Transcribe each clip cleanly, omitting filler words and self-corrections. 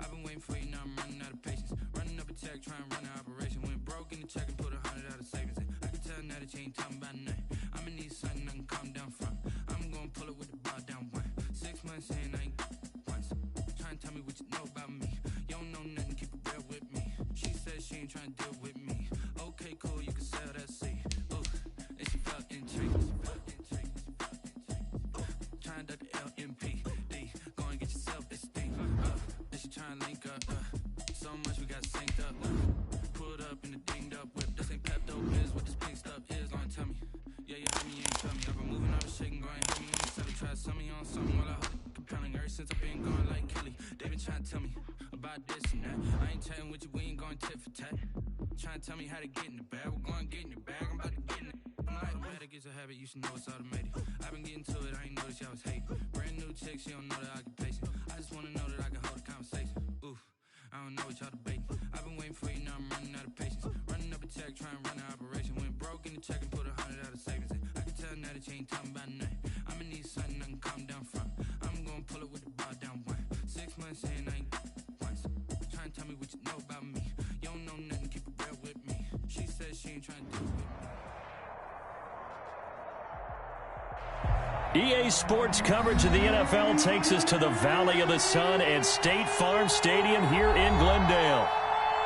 I've been waiting for you, now I'm running out of patience. Running up a check, trying to run an operation. Went broke in the check and put 100 out of savings in. I can tell now that you ain't talking about nothing. I'ma need something I can calm down from. I'm gonna pull it with the bar down one. 6 months in, I ain't once. Trying to tell me what you know about me. You don't know nothing, keep it real with me. She said she ain't trying to deal with me. Okay, cool, you can sell that seed. Ooh, and she felt intrigued. Trying to duck the LMP. D, go and get yourself esteem. Then she trying to link up. So much we got synced up. Pulled up in the dinged up whip. This ain't Pepto Biz, what this pink stuff is. Long tell me. Yeah, you heard me, you ain't tell me. I've been moving, I was shaking, going hit me on the set. Try some of you on something while I hold it compelling. Ever since I've been going like Kelly, they been trying to tell me about this and that. I ain't chatting with you, we ain't going tit for tat. Trying to tell me how to get in the bag. We're going to get in the bag, I'm about to get in it. I'm like, automatic is a habit, you should know it's automated. I've been getting to it, I ain't noticed y'all was hating. Brand new chick, she don't know the occupation. I just wanna know that I can hold a conversation. Ooh, I don't know what y'all debating. I've been waiting for you, now I'm running out of patience. Running up a check, trying to run an operation. Went broke in the check and put 100 out of savings in. I can tell now that you ain't talking about nothing. I'ma need something I can calm down from. I'm gonna pull it with the bar down one. 6 months in, I ain't once. Trying to tell me what you know about me. You don't know nothing, keep it real with me. She said she ain't trying to deal with me. EA Sports coverage of the NFL takes us to the Valley of the Sun and State Farm Stadium here in Glendale.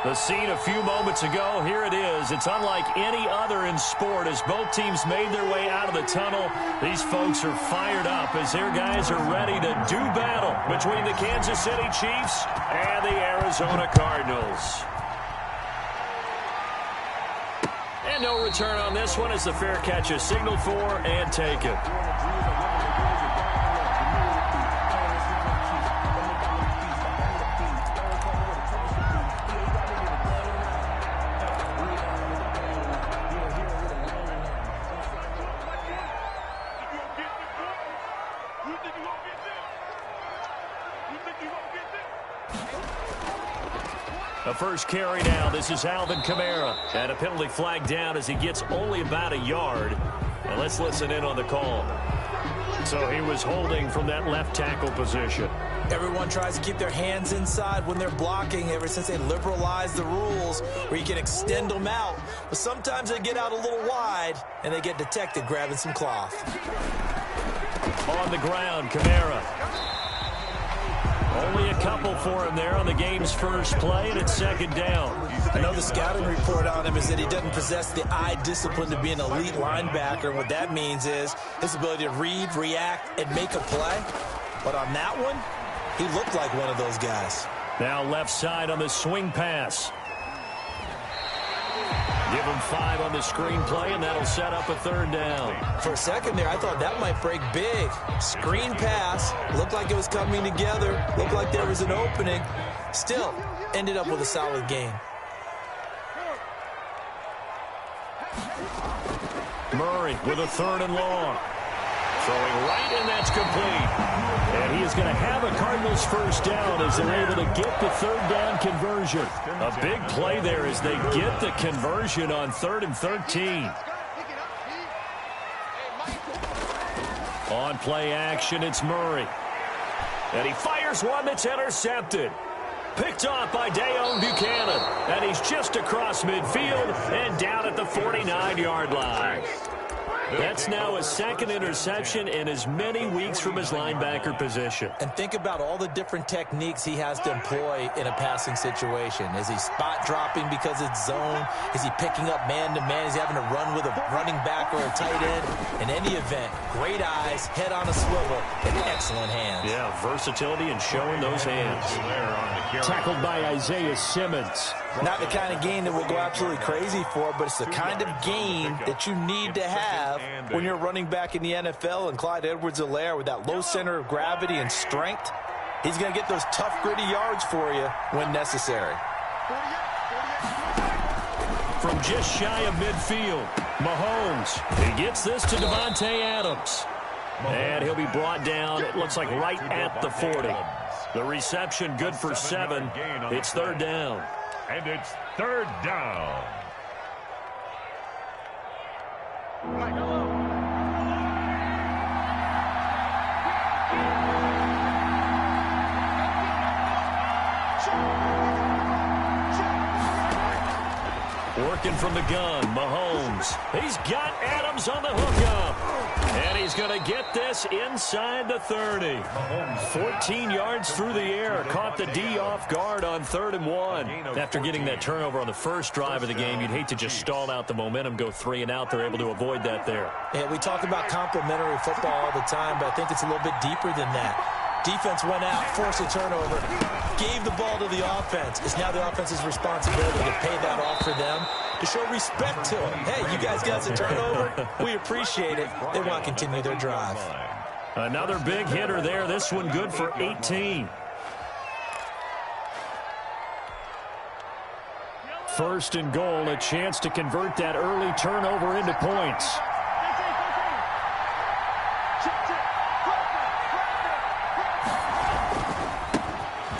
The scene a few moments ago, here it is. It's unlike any other in sport as both teams made their way out of the tunnel. These folks are fired up as their guys are ready to do battle between the Kansas City Chiefs and the Arizona Cardinals. And no return on this one as the fair catch is signaled for and taken. The first carry now. This is Alvin Kamara. And a penalty flag down as he gets only about a yard. And let's listen in on the call. So he was holding from that left tackle position. Everyone tries to keep their hands inside when they're blocking ever since they liberalized the rules where you can extend them out. But sometimes they get out a little wide and they get detected grabbing some cloth. On the ground, Kamara. Only a couple for him there on the game's first play, and it's second down. I know the scouting report on him is that he doesn't possess the eye discipline to be an elite linebacker. What that means is his ability to read, react, and make a play. But on that one, he looked like one of those guys. Now left side on the swing pass. Give him 5 on the screen play, and that'll set up a third down. For a second there, I thought that might break big. Screen pass. Looked like it was coming together. Looked like there was an opening. Still, ended up with a solid game. Murray with a third and long. Throwing right, and that's complete. And he is going to have a Cardinals first down as they're able to get the third down conversion. A big play there as they get the conversion on 3rd and 13. On play action, it's Murray. And he fires one that's intercepted. Picked off by Dayon Buchanan. And he's just across midfield and down at the 49-yard line. That's now his second interception in as many weeks from his linebacker position. And think about all the different techniques he has to employ in a passing situation. Is he spot dropping because it's zone? Is he picking up man-to-man? Is he having to run with a running back or a tight end? In any event, great eyes, head on a swivel, and excellent hands. Yeah, versatility and showing those hands. Tackled by Isaiah Simmons. Not the kind of game that we'll go absolutely crazy for, but it's the kind of game that you need to have when you're running back in the NFL. And Clyde Edwards-Helaire with that low center of gravity and strength, he's going to get those tough, gritty yards for you when necessary. From just shy of midfield, Mahomes. He gets this to Devontae Adams. And he'll be brought down, it looks like right at the 40. The reception good for 7. It's third down. And it's third down. Working from the gun, Mahomes. He's got Adams on the hookup. And he's going to get this inside the 30. 14 yards through the air. Caught the D off guard on 3rd and 1. After getting that turnover on the first drive of the game, you'd hate to just stall out the momentum, go 3 and out. They're able to avoid that there. Yeah, we talk about complementary football all the time, but I think it's a little bit deeper than that. Defense went out, forced a turnover, gave the ball to the offense. It's now the offense's responsibility to pay that off for them, to show respect to them. Hey, you guys got us a turnover. We appreciate it. They want to continue their drive. Another big hitter there. This one good for 18. First and goal, a chance to convert that early turnover into points.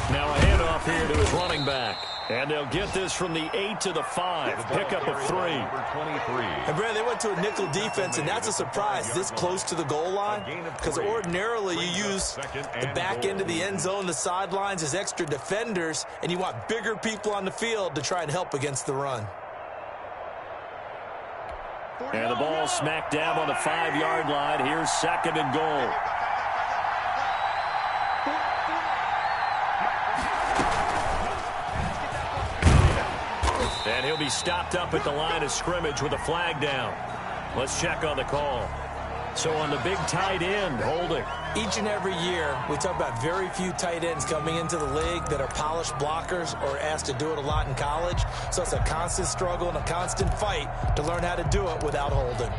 Now a handoff here to his running back. And they'll get this from the 8 to the 5. Pickup of 3. And Brad, they went to a nickel defense, and that's a surprise this close to the goal line, because ordinarily you use the back end of the end zone, the sidelines as extra defenders, and you want bigger people on the field to try and help against the run. And the ball smacked down on the 5-yard line. Here's 2nd and goal. And he'll be stopped up at the line of scrimmage with a flag down. Let's check on the call. So on the big tight end, holding. Each and every year, we talk about very few tight ends coming into the league that are polished blockers or asked to do it a lot in college. So it's a constant struggle and a constant fight to learn how to do it without holding.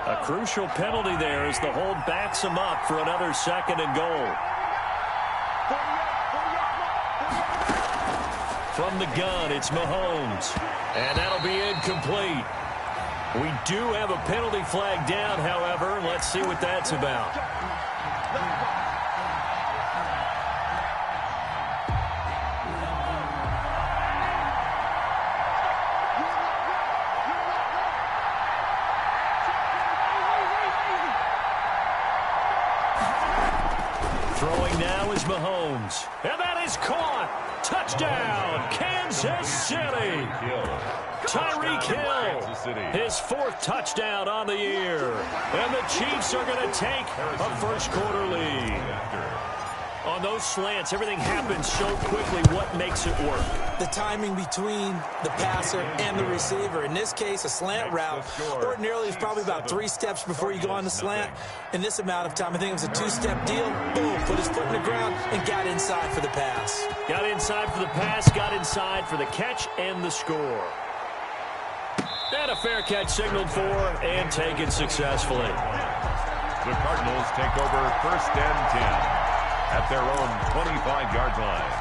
A crucial penalty there as the hold backs him up for another 2nd and goal. From the gun, it's Mahomes. And that'll be incomplete. We do have a penalty flag down, however. Let's see what that's about. Throwing now is Mahomes. And that is caught. Touchdown, Kansas City. Tyreek Hill, his 4th touchdown on the year. And the Chiefs are going to take a first-quarter lead. On those slants, everything happens so quickly. What makes it work? The timing between the passer and the receiver. In this case, a slant route ordinarily is probably about 3 steps before you go on the slant. In this amount of time, I think it was a 2-step deal. Boom, put his foot in the ground and got inside for the pass. Got inside for the pass, got inside for the catch and the score. And a fair catch signaled for and taken successfully. The Cardinals take over 1st and 10 at their own 25-yard line.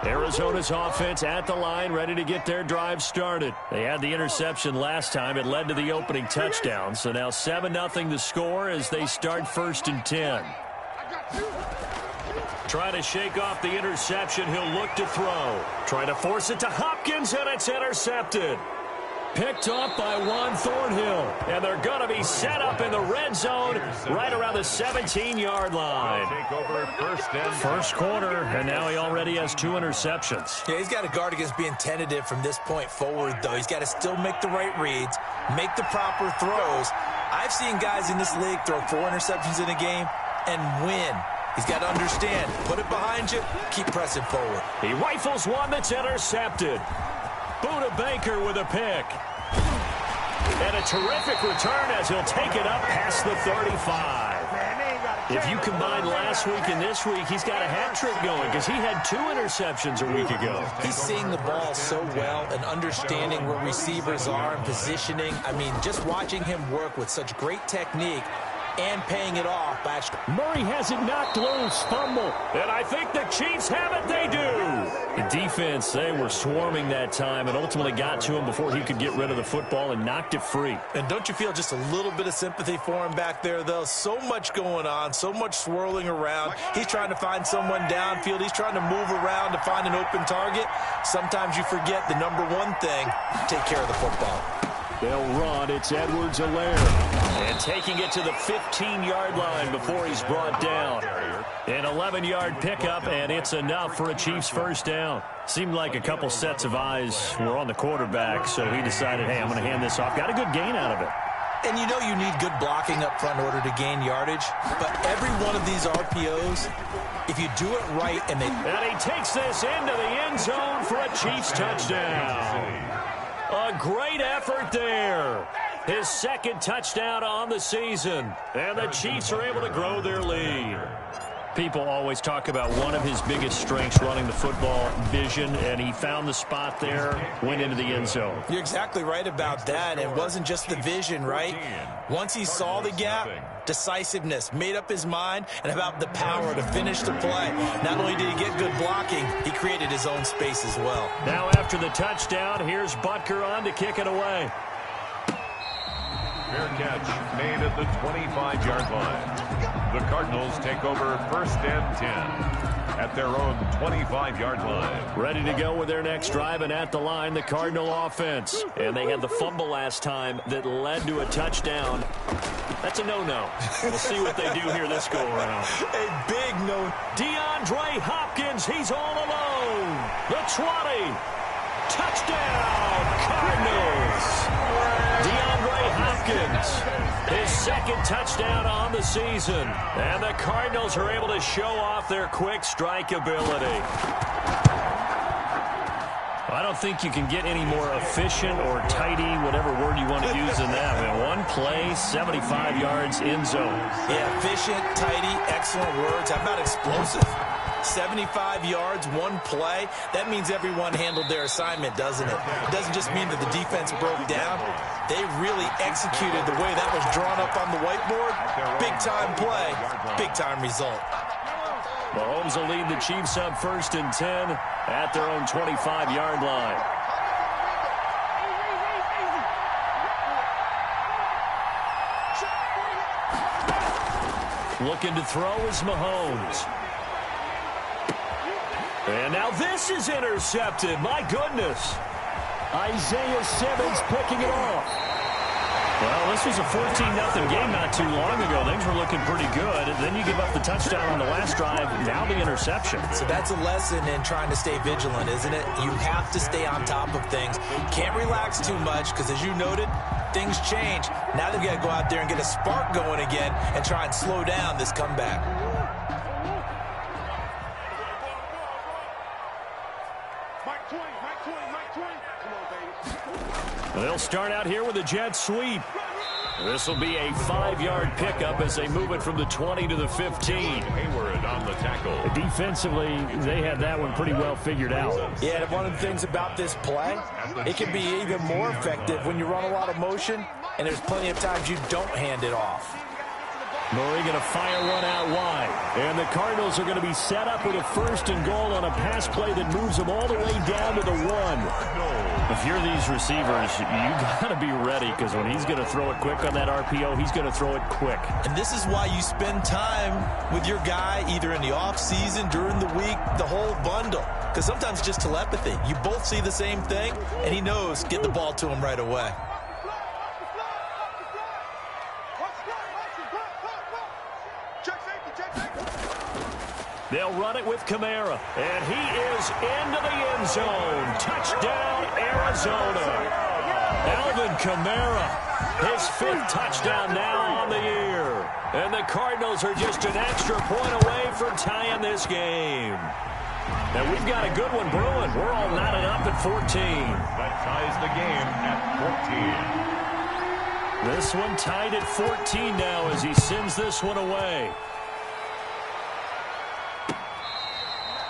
Arizona's offense at the line, ready to get their drive started. They had the interception last time. It led to the opening touchdown. So now 7-0 the score as they start 1st and 10. Trying to shake off the interception. He'll look to throw. Trying to force it to Hopkins, and it's intercepted. Picked off by Juan Thornhill. And they're going to be set up in the red zone right around the 17-yard line. Take over 1st and 10. First quarter, and now he already has 2 interceptions. Yeah, he's got to guard against being tentative from this point forward, though. He's got to still make the right reads, make the proper throws. I've seen guys in this league throw 4 interceptions in a game and win. He's got to understand, put it behind you, keep pressing forward. He rifles one that's intercepted. Buda Baker with a pick. And a terrific return as he'll take it up past the 35. If you combine last week and this week, he's got a hat trick going because he had 2 interceptions a week ago. He's seeing the ball so well and understanding where receivers are and positioning. I mean, just watching him work with such great technique and paying it off. Murray has it knocked loose, fumble. And I think the Chiefs have it, they do. The defense, they were swarming that time and ultimately got to him before he could get rid of the football and knocked it free. And don't you feel just a little bit of sympathy for him back there, though? So much going on, so much swirling around. He's trying to find someone downfield. He's trying to move around to find an open target. Sometimes you forget the number one thing, take care of the football. They'll run. It's Edwards-Helaire. And taking it to the 15-yard line before he's brought down. An 11-yard pickup, and it's enough for a Chiefs first down. Seemed like a couple sets of eyes were on the quarterback, so he decided, hey, I'm going to hand this off. Got a good gain out of it. And you know you need good blocking up front in order to gain yardage. But every one of these RPOs, if you do it right and he takes this into the end zone for a Chiefs touchdown. A great effort there. His second touchdown on the season. And the Chiefs are able to grow their lead. People always talk about one of his biggest strengths, running the football, vision, and he found the spot there, went into the end zone. You're exactly right about that. It wasn't just the vision, right? Once he saw the gap, decisiveness, made up his mind, and about the power to finish the play. Not only did he get good blocking, he created his own space as well. Now after the touchdown, here's Butker on to kick it away. Fair catch made at the 25-yard line. The Cardinals take over first and 10 at their own 25-yard line. Ready to go with their next drive, and at the line, the Cardinal offense. And they had the fumble last time that led to a touchdown. That's a no-no. We'll see what they do here this go-around. A big no. DeAndre Hopkins, he's all alone. The 20. Touchdown, Cardinals. DeAndre Hopkins, his second touchdown on the season. And the Cardinals are able to show off their quick strike ability. I don't think you can get any more efficient or tidy, whatever word you want to use in that. I mean, one play, 75 yards in zone. Yeah, efficient, tidy, excellent words. How about explosive? 75 yards, one play. That means everyone handled their assignment, doesn't it? It doesn't just mean that the defense broke down. They really executed the way that was drawn up on the whiteboard. Big-time play, big-time result. Mahomes will lead the Chiefs up first and 10 at their own 25-yard line. Looking to throw is Mahomes. And now this is intercepted. My goodness. Isaiah Simmons picking it off. Well, this was a 14-0 game not too long ago. Things were looking pretty good. Then you give up the touchdown on the last drive. Now the interception. So that's a lesson in trying to stay vigilant, isn't it? You have to stay on top of things. Can't relax too much because, as you noted, things change. Now they've got to go out there and get a spark going again and try and slow down this comeback. They'll start out here with a jet sweep. This will be a 5-yard pickup as they move it from the 20 to the 15. Hayward on the tackle. Defensively, they had that one pretty well figured out. Yeah, and one of the things about this play, it can be even more effective when you run a lot of motion, and there's plenty of times you don't hand it off. Murray going to fire one out wide. And the Cardinals are going to be set up with a first and goal on a pass play that moves them all the way down to the 1. If you're these receivers, you got to be ready because when he's going to throw it quick on that RPO, he's going to throw it quick. And this is why you spend time with your guy either in the offseason, during the week, the whole bundle. Because sometimes it's just telepathy. You both see the same thing, and he knows get the ball to him right away. They'll run it with Kamara, and he is into the end zone. Touchdown, Arizona. Alvin Kamara, his 5th touchdown now on the year. And the Cardinals are just an extra point away from tying this game. Now we've got a good one brewing. We're all knotted up at 14. That ties the game at 14. This one tied at 14 now as he sends this one away.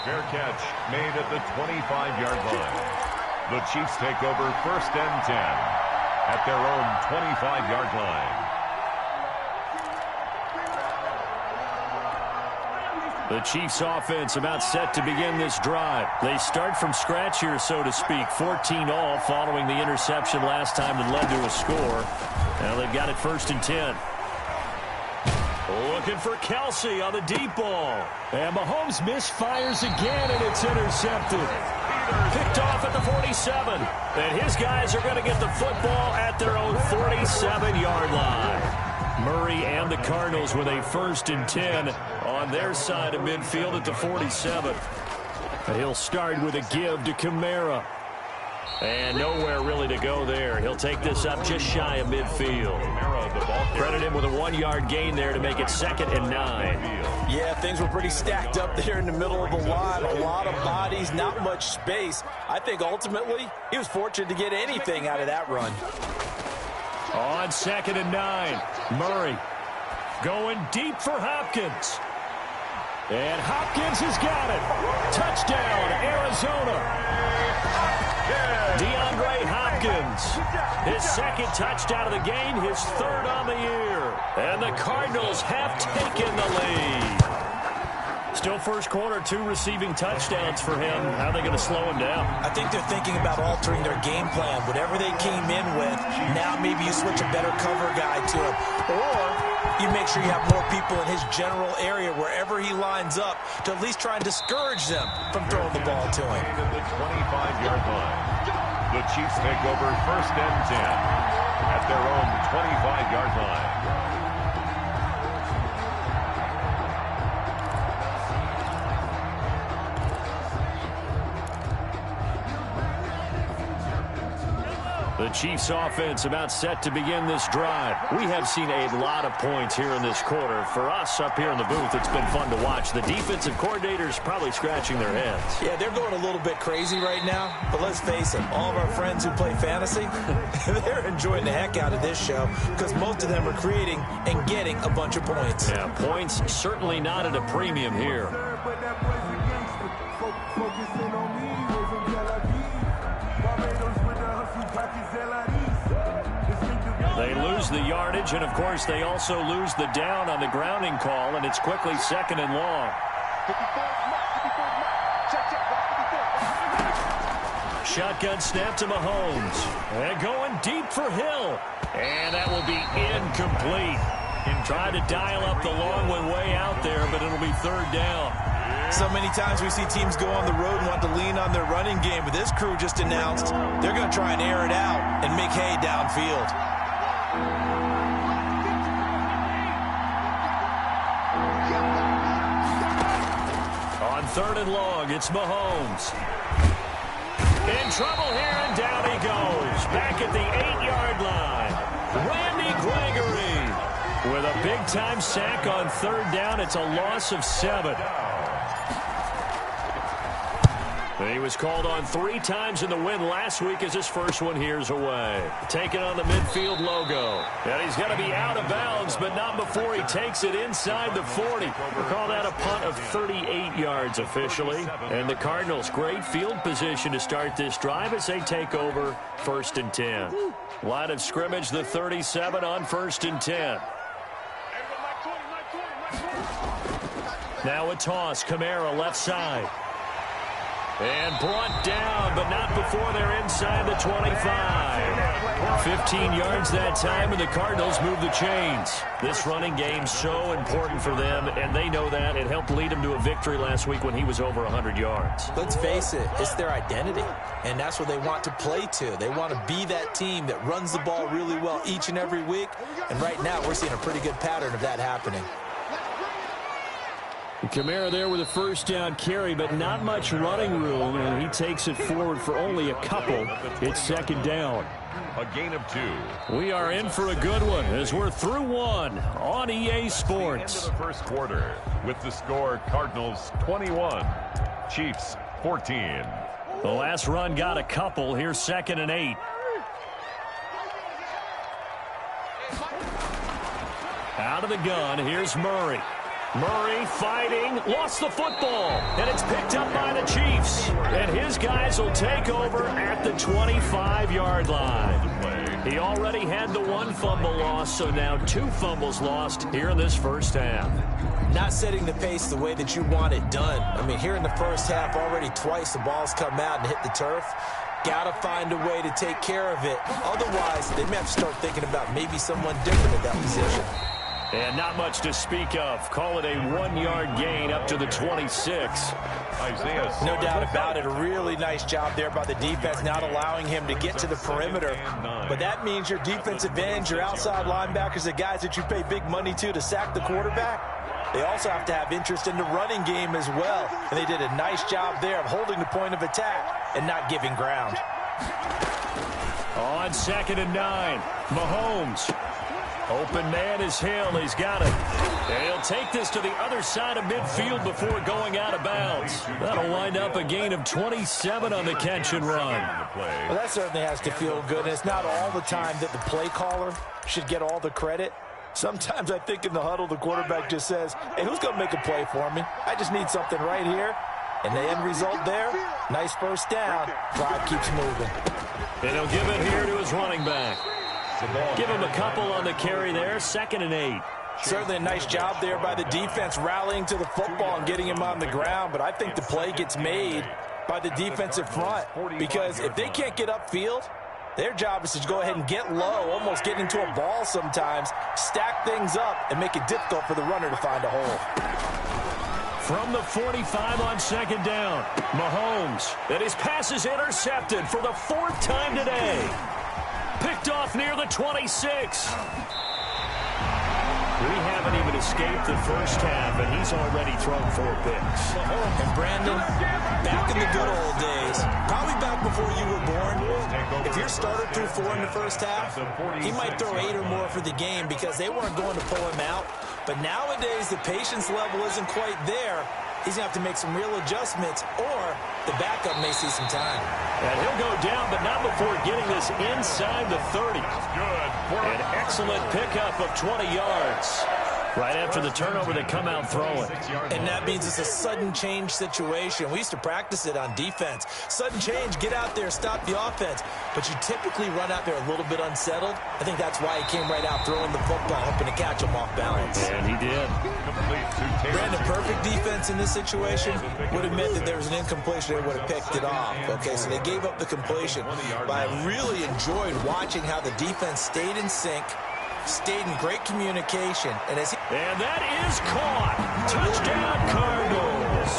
Fair catch made at the 25-yard line. The Chiefs take over first and 10 at their own 25-yard line. The Chiefs offense about set to begin this drive. They start from scratch here, so to speak. 14-all following the interception last time that led to a score. Now they've got it first and 10. Looking for Kelsey on the deep ball. And Mahomes misfires again, and it's intercepted. Picked off at the 47. And his guys are going to get the football at their own 47-yard line. Murray and the Cardinals with a 1st and 10 on their side of midfield at the 47. He'll start with a give to Kamara. And nowhere really to go there. He'll take this up just shy of midfield. Credit him with a 1-yard gain there to make it 2nd and 9. Yeah, things were pretty stacked up there in the middle of the line. A lot of bodies, not much space. I think ultimately he was fortunate to get anything out of that run. On 2nd and 9, Murray going deep for Hopkins. And Hopkins has got it. Touchdown, Arizona. DeAndre Hopkins, his 2nd touchdown of the game, his 3rd on the year. And the Cardinals have taken the lead. Still first quarter, 2 receiving touchdowns for him. How are they going to slow him down? I think they're thinking about altering their game plan. Whatever they came in with, now maybe you switch a better cover guy to him. Or you make sure you have more people in his general area wherever he lines up to at least try and discourage them from throwing the ball to him. At the 25-yard line, the Chiefs take over 1st and 10 at their own 25-yard line. The Chiefs offense about set to begin this drive. We have seen a lot of points here in this quarter. For us up here in the booth, it's been fun to watch. The defensive coordinators probably scratching their heads. Yeah, they're going a little bit crazy right now. But let's face it, all of our friends who play fantasy, they're enjoying the heck out of this show because most of them are creating and getting a bunch of points. Yeah, points certainly not at a premium here. They lose the yardage, and of course they also lose the down on the grounding call, and it's quickly 2nd and long. Shotgun snap to Mahomes. And going deep for Hill. And that will be incomplete. Trying to dial up the long way out there, but it'll be 3rd down. So many times we see teams go on the road and want to lean on their running game, but this crew just announced they're going to try and air it out and make hay downfield. On 3rd and long, it's Mahomes. In trouble here, and down he goes. Back at the 8-yard line. Randy Gregory with a big-time sack on 3rd down. It's a loss of 7. He was called on 3 times in the win last week as his first one here's away. Taking on the midfield logo. And he's going to be out of bounds, but not before he takes it inside the 40. We'll call that a punt of 38 yards officially. And the Cardinals, great field position to start this drive as they take over 1st and 10. Line of scrimmage, the 37 on 1st and 10. Now a toss. Kamara left side. And brought down, but not before they're inside the 25. 15 yards that time, and the Cardinals move the chains. This running game so important for them, and they know that. It helped lead them to a victory last week when he was over 100 yards. Let's face it, it's their identity, and that's what they want to play to. They want to be that team that runs the ball really well each and every week, and right now we're seeing a pretty good pattern of that happening. Kamara there with a 1st down carry, but not much running room, and he takes it forward for only a couple. It's 2nd down. A gain of 2. We are in for a good one as we're through 1 on EA Sports. End of the first quarter with the score Cardinals 21, Chiefs 14. The last run got a couple. Here's 2nd and 8. Out of the gun, here's Murray. Murray fighting, lost the football, and it's picked up by the Chiefs. And his guys will take over at the 25-yard line. He already had the 1 fumble loss, so now 2 fumbles lost here in this first half. Not setting the pace the way that you want it done. I mean, here in the first half, already twice the ball's come out and hit the turf. Got to find a way to take care of it. Otherwise, they may have to start thinking about maybe someone different at that position. And not much to speak of. Call it a 1-yard gain up to the 26. No doubt about it. A really nice job there by the defense, not allowing him to get to the perimeter. But that means your defensive ends, your outside linebackers, the guys that you pay big money to sack the quarterback, they also have to have interest in the running game as well. And they did a nice job there of holding the point of attack and not giving ground. On 2nd and 9, Mahomes. Open man is Hill. He's got it. And he'll take this to the other side of midfield before going out of bounds. That'll wind up a gain of 27 on the catch and run. Well, that certainly has to feel good. And it's not all the time that the play caller should get all the credit. Sometimes I think in the huddle, the quarterback just says, hey, who's going to make a play for me? I just need something right here. And the end result there, nice first down. Drive keeps moving. And he'll give it here to his running back. Give him a couple on the carry there, 2nd and 8. Certainly a nice job there by the defense rallying to the football and getting him on the ground, but I think the play gets made by the defensive front because if they can't get upfield, their job is to go ahead and get low, almost get into a ball sometimes, stack things up, and make it difficult for the runner to find a hole. From the 45 on 2nd down, Mahomes. And his pass is intercepted for the 4th time today. Picked off near the 26. We haven't even escaped the first half, and he's already thrown 4 picks. And Brandon, back in the good old days, probably back before you were born, if your starter threw 4 in the first half, he might throw 8 or more for the game because they weren't going to pull him out. But nowadays, the patience level isn't quite there. He's going to have to make some real adjustments, or the backup may see some time. And he'll go down, but not before getting this inside the 30. An excellent pickup of 20 yards. Right after the turnover, they come out throwing. And that means it's a sudden change situation. We used to practice it on defense. Sudden change, get out there, stop the offense. But you typically run out there a little bit unsettled. I think that's why he came right out throwing the football, hoping to catch him off balance. And he did. Brandon, perfect defense in this situation would have meant that there was an incompletion. They would have picked it off. Okay, so they gave up the completion. But I really enjoyed watching how the defense stayed in sync, stayed in great communication. And that is caught. Touchdown, Cardinals.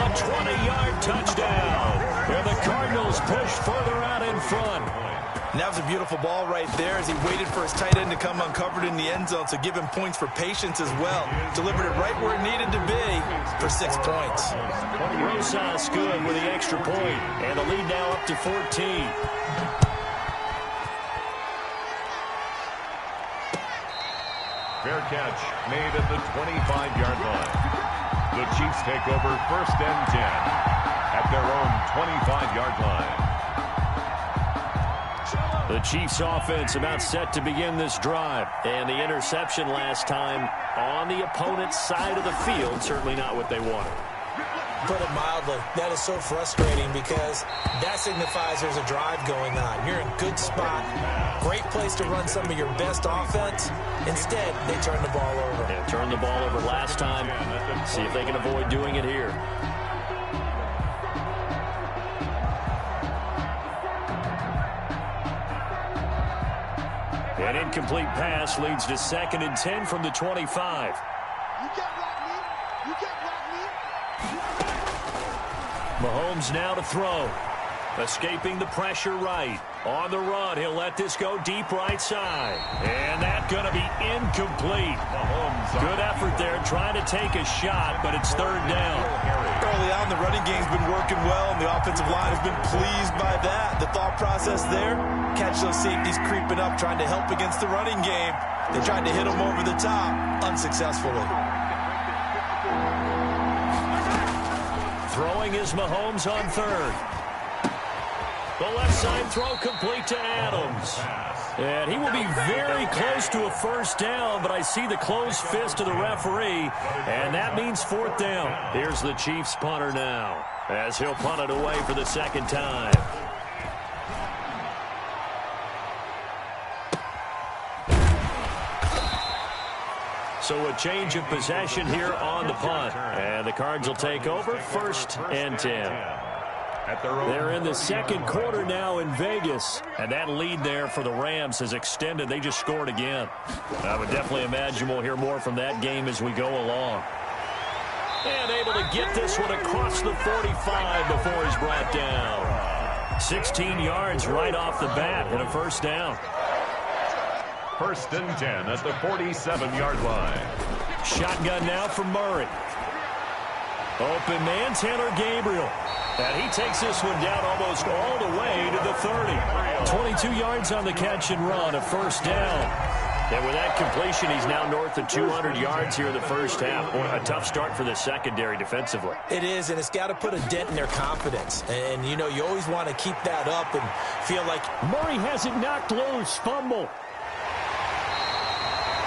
A 20-yard touchdown. And the Cardinals push further out in front. And that was a beautiful ball right there as he waited for his tight end to come uncovered in the end zone, so give him points for patience as well. Delivered it right where it needed to be for 6 points. Rosas good with the extra point, and the lead now up to 14. Fair catch made at the 25-yard line. The Chiefs take over 1st and 10 at their own 25-yard line. The Chiefs offense about set to begin this drive. And the interception last time on the opponent's side of the field, certainly not what they wanted. Put it mildly, that is so frustrating because that signifies there's a drive going on. You're in a good spot, great place to run some of your best offense. Instead, they turn the ball over. Yeah, turned the ball over last time. See if they can avoid doing it here. An incomplete pass leads to 2nd and 10 from the 25. You can't block me. You can't block me. Mahomes now to throw. Escaping the pressure right. On the run, he'll let this go deep right side. And that's going to be incomplete. Good effort there, trying to take a shot, but it's 3rd down. Early on, the running game's been working well, and the offensive line has been pleased by that. The thought process there, catch those safeties creeping up, trying to help against the running game. They tried to hit them over the top, unsuccessfully. Throwing is Mahomes on 3rd. The left side throw complete to Adams. And he will be very close to a 1st down, but I see the closed fist of the referee, and that means 4th down. Here's the Chiefs punter now, as he'll punt it away for the 2nd time. So a change of possession here on the punt. And the Cards will take over 1st and 10. They're in the second quarter now in Vegas, and that lead there for the Rams has extended. They just scored again. I would definitely imagine we'll hear more from that game as we go along. And able to get this one across the 45 before he's brought down. 16 yards right off the bat and a first down. 1st and 10 at the 47-yard line. Shotgun now for Murray. Open man, Taylor Gabriel. And he takes this one down almost all the way to the 30. 22 yards on the catch and run, a first down. And with that completion, he's now north of 200 yards here in the first half. Boy, a tough start for the secondary defensively. It is, and it's got to put a dent in their confidence. And, you know, you always want to keep that up and feel like Murray has it knocked loose, fumble.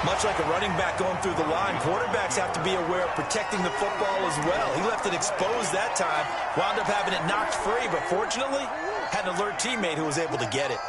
Much like a running back going through the line, quarterbacks have to be aware of protecting the football as well. He left it exposed that time, wound up having it knocked free, but fortunately, had an alert teammate who was able to get it.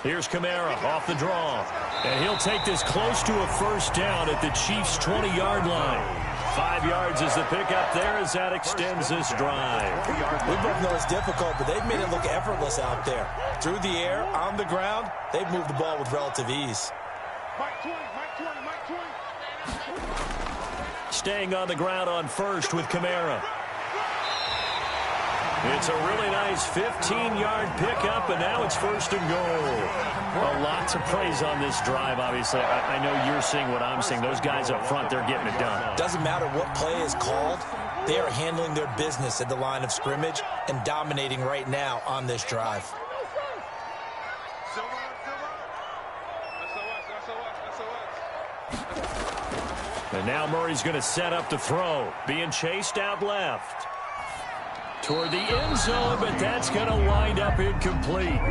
Here's Kamara off the draw, and he'll take this close to a first down at the Chiefs' 20-yard line. 5 yards is the pickup there as that extends this drive. We both know it's difficult, but they've made it look effortless out there. Through the air, on the ground, they've moved the ball with relative ease. Staying on the ground on first with Kamara. It's a really nice 15-yard pickup, and now it's first and goal. Lots of praise on this drive, obviously. I know you're seeing what I'm seeing. Those guys up front, they're getting it done. Doesn't matter what play is called. They are handling their business at the line of scrimmage and dominating right now on this drive. And now Murray's going to set up to throw. Being chased out left. Toward the end zone, but that's going to wind up incomplete.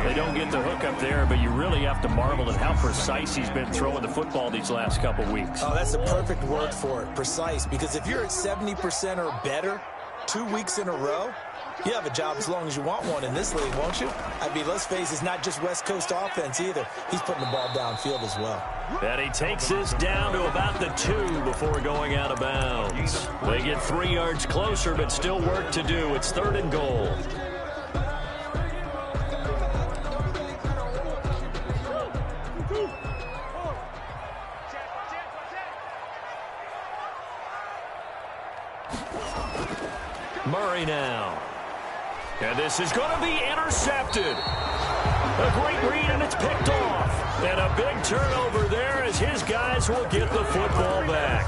They don't get the hook up there, but you really have to marvel at how precise he's been throwing the football these last couple weeks. Oh, that's the perfect word for it, precise, because if you're at 70% or better 2 weeks in a row, you have a job as long as you want one in this league, won't you? I mean, let's face it, it's not just West Coast offense either. He's putting the ball downfield as well. And he takes this down to about the 2 before going out of bounds. They get 3 yards closer, but still work to do. It's 3rd and goal. Murray now. And this is going to be intercepted. A great read, and it's picked off. And a big turnover there as his guys will get the football back.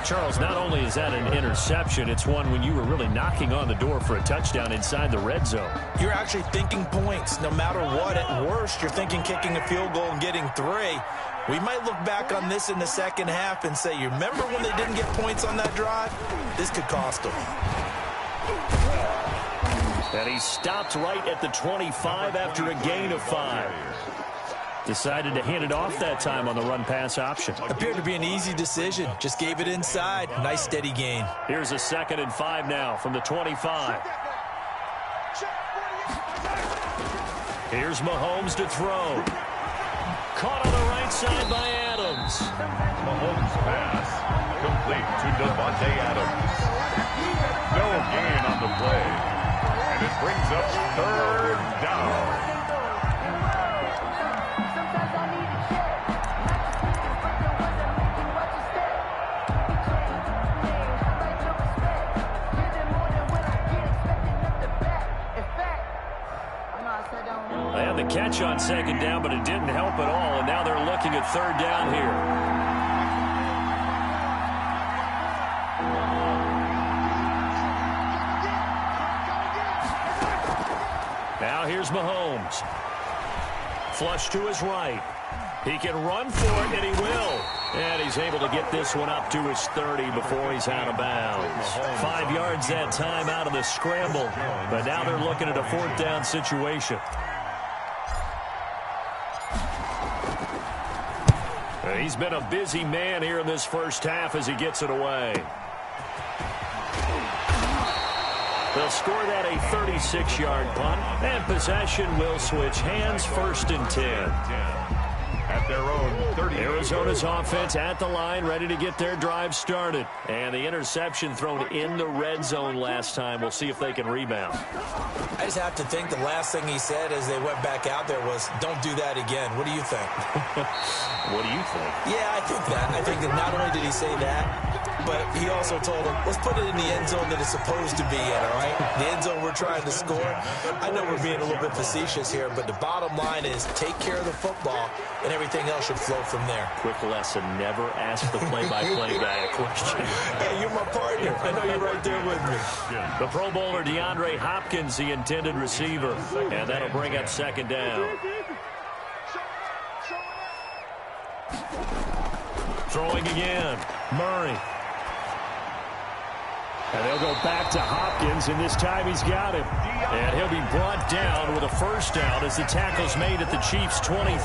Charles, not only is that an interception, it's one when you were really knocking on the door for a touchdown inside the red zone. You're actually thinking points no matter what. At worst, you're thinking kicking a field goal and getting 3. We might look back on this in the second half and say, you remember when they didn't get points on that drive? This could cost them. And he stopped right at the 25 after a gain of 5. Decided to hand it off that time on the run-pass option. Appeared to be an easy decision. Just gave it inside. Nice steady gain. Here's a 2nd and 5 now from the 25. Here's Mahomes to throw. Caught on the right side by Adams. Mahomes' pass complete to Devontae Adams. No gain on the play. And it brings up 3rd down. They had the catch on 2nd down, but it didn't help at all, and now they're looking at 3rd down here. Now here's Mahomes. Flush to his right. He can run for it, and he will. And he's able to get this one up to his 30 before he's out of bounds. 5 yards that time out of the scramble. But now they're looking at a 4th down situation. He's been a busy man here in this first half as he gets it away. They'll score that a 36-yard punt, and possession will switch hands, 1st and 10. At at their own 30. Arizona's offense at the line, ready to get their drive started. And the interception thrown in the red zone last time. We'll see if they can rebound. I just have to think the last thing he said as they went back out there was, don't do that again. What do you think? What do you think? Yeah, I think that. I think that not only did he say that, but he also told them, let's put it in the end zone that it's supposed to be in, all right? The end zone we're trying to score. I know we're being a little bit facetious here, but the bottom line is take care of the football, and everything else should flow from there. Quick lesson, never ask the play-by-play guy a question. Hey, you're my partner. I know you're right there with me. The Pro Bowler DeAndre Hopkins, the intended receiver, and that'll bring up second down. Throwing again, Murray. And they'll go back to Hopkins, and this time he's got him. And he'll be brought down with a first down as the tackle's made at the Chiefs' 23.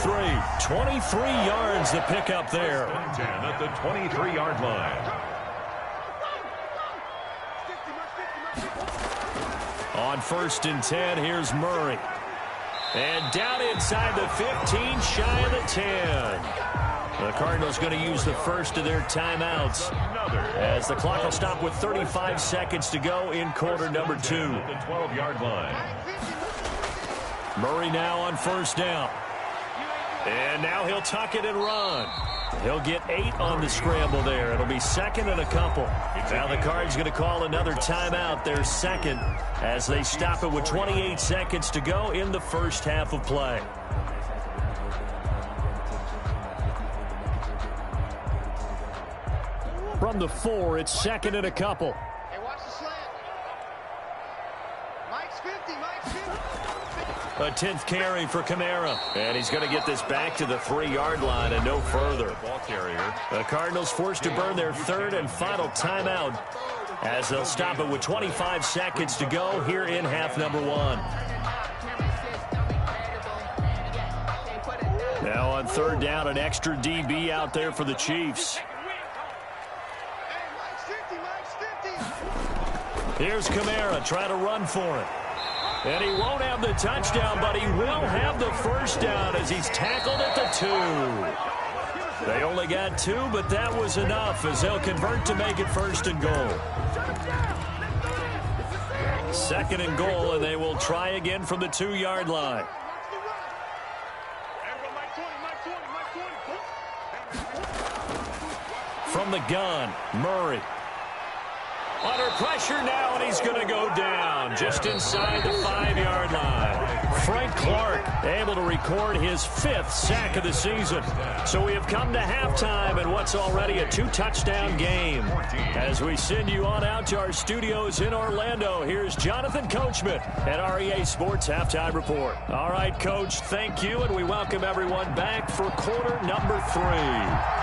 23 yards the pickup there. 10 at the 23-yard line. On 1st and 10, here's Murray. And down inside the 15, shy of the 10. The Cardinals going to use the first of their timeouts as the clock will stop with 35 seconds to go in quarter number 2. At the 12-yard line. Murray now on first down. And now he'll tuck it and run. He'll get 8 on the scramble there. It'll be second and a couple. Now the Cards going to call another timeout, their second, as they stop it with 28 seconds to go in the first half of play. From the 4, it's second and a couple. Hey, watch the slant. Mike's 50, Mike's 50. A 10th carry for Kamara. And he's going to get this back to the 3-yard line and no further. Ball carrier. The Cardinals forced to burn their third and final timeout as they'll stop it with 25 seconds to go here in half number 1. Now on third down, an extra DB out there for the Chiefs. Here's Kamara trying to run for it. And he won't have the touchdown, but he will have the first down as he's tackled at the 2. They only got 2, but that was enough as they'll convert to make it first and goal. Second and goal, and they will try again from the 2-yard line. From the gun, Murray. Under pressure now, and he's going to go down just inside the 5-yard line. Frank Clark able to record his 5th sack of the season. So we have come to halftime in what's already a 2-touchdown game. As we send you on out to our studios in Orlando, here's Jonathan Coachman at REA Sports Halftime Report. All right, Coach, thank you, and we welcome everyone back for quarter number 3.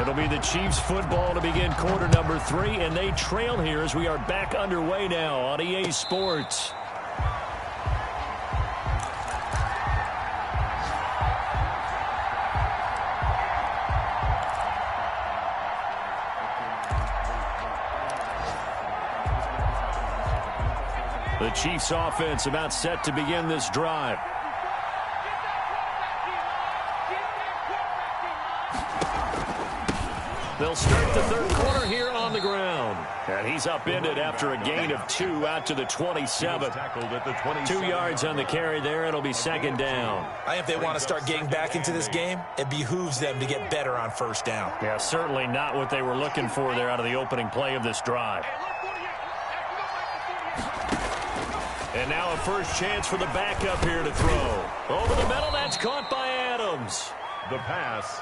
It'll be the Chiefs football to begin quarter number 3, and they trail here as we are back underway now on EA Sports. The Chiefs offense about set to begin this drive. They'll start the third quarter here on the ground. And he's upended after a gain of 2 out to the 27. Tackled at the 27. 2 yards on the carry there. It'll be second down. I think if they want to start getting back into this game, it behooves them to get better on first down. Yeah, certainly not what they were looking for there out of the opening play of this drive. And now a first chance for the backup here to throw. Over the middle, that's caught by Adams. The pass.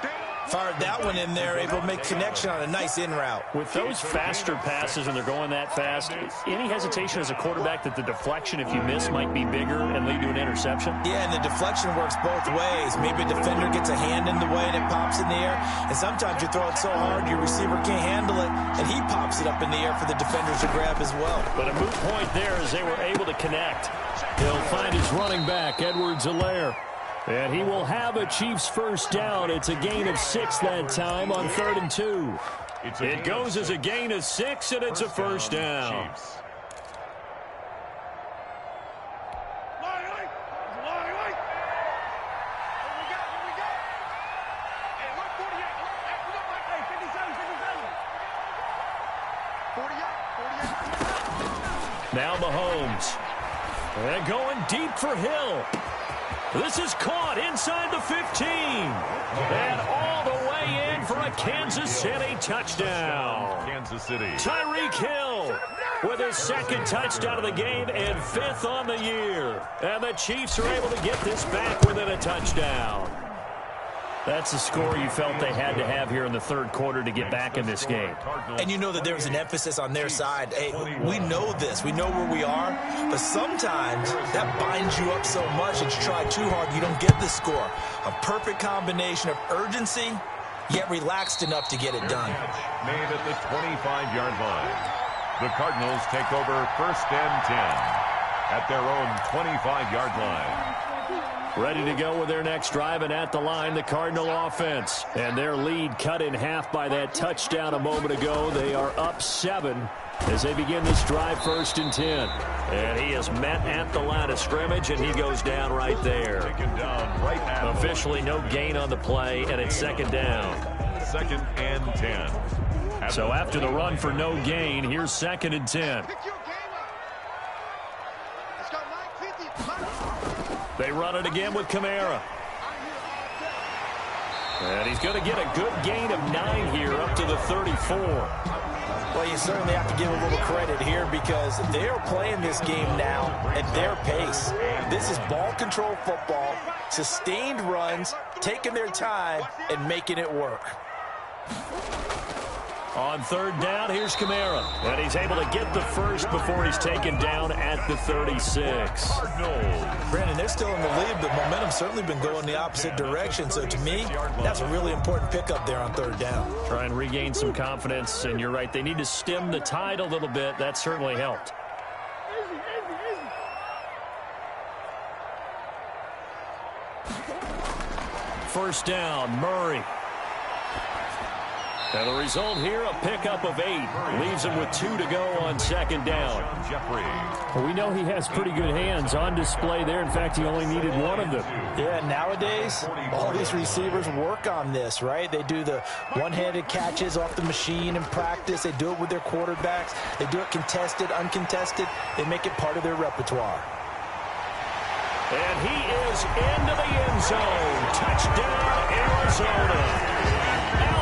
Fired that one in there, able to make connection on a nice in route. With those faster passes and they're going that fast, any hesitation as a quarterback that the deflection, if you miss, might be bigger and lead to an interception? Yeah, and the deflection works both ways. Maybe a defender gets a hand in the way and it pops in the air. And sometimes you throw it so hard your receiver can't handle it, and he pops it up in the air for the defenders to grab as well. But a moot point there as they were able to connect. He'll find his running back, Edwards-Helaire. And he will have a Chiefs first down. It's a gain of 6 that time on 3rd and 2. It goes as a gain of 6, and it's a first down. Chiefs. Now Mahomes. And going deep for Hill. This is caught inside the 15. And all the way in for a Kansas City touchdown. Kansas City. Tyreek Hill with his second touchdown of the game and 5th on the year. And the Chiefs are able to get this back within a touchdown. That's the score you felt they had to have here in the third quarter to get back in this game. And you know that there was an emphasis on their side. Hey, we know this. We know where we are. But sometimes that binds you up so much that you try too hard, you don't get the score. A perfect combination of urgency, yet relaxed enough to get it done. Made at the 25-yard line. The Cardinals take over 1st and 10 at their own 25-yard line. Ready to go with their next drive, and at the line, the Cardinal offense. And their lead cut in half by that touchdown a moment ago. They are up 7 as they begin this drive, 1st and 10. And he is met at the line of scrimmage, and he goes down right there. Taken down right at Officially no gain on the play, and it's 2nd down. 2nd and 10. So after the run for no gain, here's 2nd and 10. They run it again with Kamara. And he's going to get a good gain of 9 here up to the 34. Well, you certainly have to give a little credit here because they are playing this game now at their pace. This is ball control football, sustained runs, taking their time, and making it work. On 3rd down, here's Kamara. And he's able to get the first before he's taken down at the 36. Brandon, they're still in the lead, but momentum's certainly been going the opposite direction. So to me, that's a really important pickup there on 3rd down. Try and regain some confidence, and you're right. They need to stem the tide a little bit. That certainly helped. First down, Murray. And the result here, a pickup of 8. Leaves him with 2 to go on 2nd down. Jeffrey. We know he has pretty good hands on display there. In fact, he only needed 1 of them. Yeah, nowadays, all these receivers work on this, right? They do the one-handed catches off the machine in practice. They do it with their quarterbacks. They do it contested, uncontested. They make it part of their repertoire. And he is into the end zone. Touchdown, Arizona.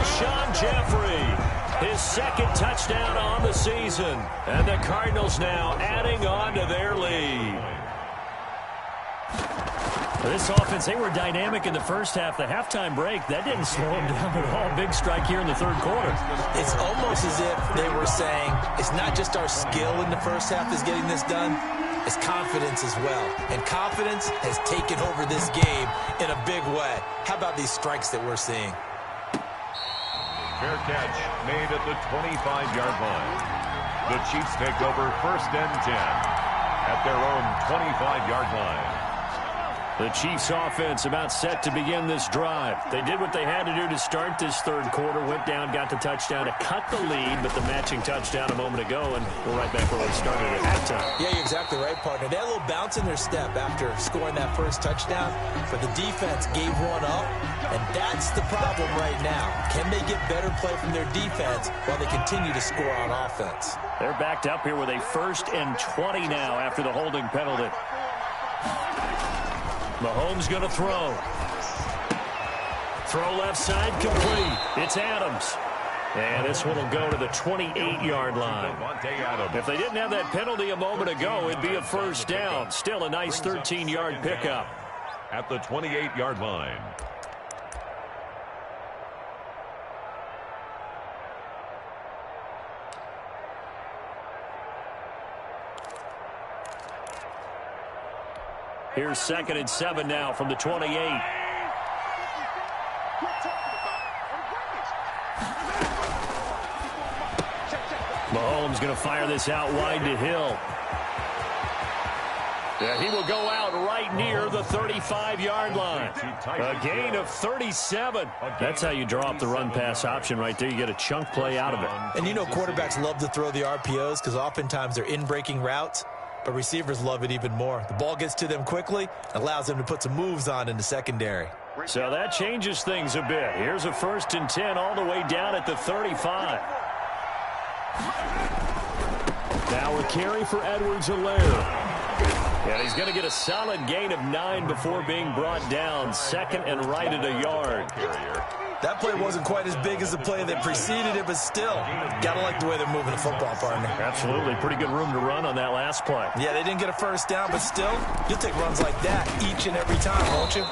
Alshon Jeffrey, his 2nd touchdown on the season. And the Cardinals now adding on to their lead. This offense, they were dynamic in the first half. The halftime break, that didn't slow them down at all. Big strike here in the 3rd quarter. It's almost as if they were saying, it's not just our skill in the first half that's getting this done. It's confidence as well. And confidence has taken over this game in a big way. How about these strikes that we're seeing? Fair catch made at the 25-yard line. The Chiefs take over 1st and 10 at their own 25-yard line. The Chiefs offense about set to begin this drive. They did what they had to do to start this 3rd quarter. Went down, got the touchdown to cut the lead, but the matching touchdown a moment ago, and we're right back where we started at halftime. Yeah, you're exactly right, partner. They had a little bounce in their step after scoring that first touchdown, but the defense gave one up, and that's the problem right now. Can they get better play from their defense while they continue to score on offense? They're backed up here with a 1st and 20 now after the holding penalty. Mahomes going to throw. Throw left side complete. It's Adams. And this one will go to the 28-yard line. If they didn't have that penalty a moment ago, it'd be a first down. Still a nice 13-yard pickup. At the 28-yard line. Here's 2nd and 7 now from the 28. Mahomes going to fire this out wide to Hill. Yeah, he will go out right near the 35-yard line. A gain of 37. That's how you draw up the run-pass option right there. You get a chunk play out of it. And you know quarterbacks love to throw the RPOs because oftentimes they're in-breaking routes, but receivers love it even more. The ball gets to them quickly, allows them to put some moves on in the secondary. So that changes things a bit. Here's a 1st and 10 all the way down at the 35. Now a carry for Edwards-Helaire. And he's going to get a solid gain of 9 before being brought down. 2nd and right at a yard. That play wasn't quite as big as the play that preceded it, but still, got to like the way they're moving the football, partner. Absolutely. Pretty good room to run on that last play. Yeah, they didn't get a first down, but still, you'll take runs like that each and every time, won't you?